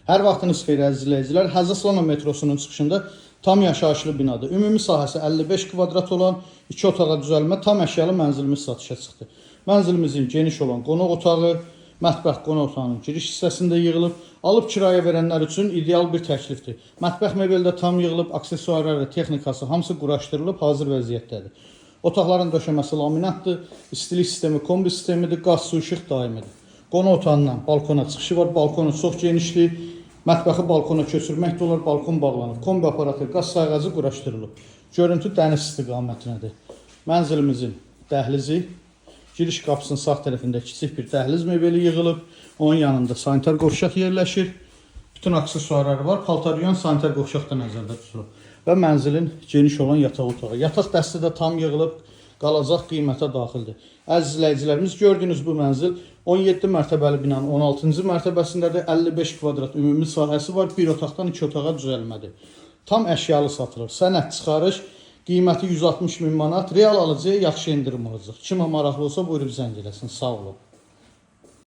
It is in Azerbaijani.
Hər vaxtınız xeyir əziz izləyicilər. Həzəslana metrosunun çıxışında tam yaşayışlı binadır. Ümumi sahəsi 55 kvadrat olan 2 otağa düzəlmə tam əşyalı mənzilimiz satışa çıxdı. Mənzilimizin geniş olan qonaq otağı, mətbəx qonaq otağının giriş hissəsində yığılıb, alıb kirayə verənlər üçün ideal bir təklifdir. Mətbəx mebeli də tam yığılıb, aksesuarları və texnikası hamısı quraşdırılıb, hazır vəziyyətdədir. Otaqların döşəməsi laminatdır, istilik sistemi kombi sistemidir, qaz, su, işıq daimidir. Qonaq otağından balkona çıxışı var, balkonu çox genişdir. Mətbəxi balkona köçürmək də olar, balkon bağlanıb. Kombi aparatı, qaz sayğacı quraşdırılıb. Görüntü dəniz istiqamətindədir. Mənzilimizin dəhlizi, giriş qapısının sağ tərəfində kiçik bir dəhliz mebeli yığılıb. Onun yanında sanitar qovşaq yerləşir. Bütün aksesuarları var. Paltaryon sanitar qovşaq da nəzərdə tutulub. Və mənzilin geniş olan yataq otağı. Yataq dəsti də tam yığılıb, qalacaq qiymətə daxildir. Əziz izləyicilərimiz, gördüyünüz bu mənzil 17 mərtəbəli binanın 16-cı mərtəbəsindədir. 55 kvadrat ümumi sahəsi var. Bir otaqdan 2 otağa düzəlmədir. Tam əşyalı satılır. Sənəd çıxarış, qiyməti 160 min manat. Real alıcıya yaxşı endirim olacaq. Kimə maraqlı olsa buyurub zəng eləsin. Sağ olun.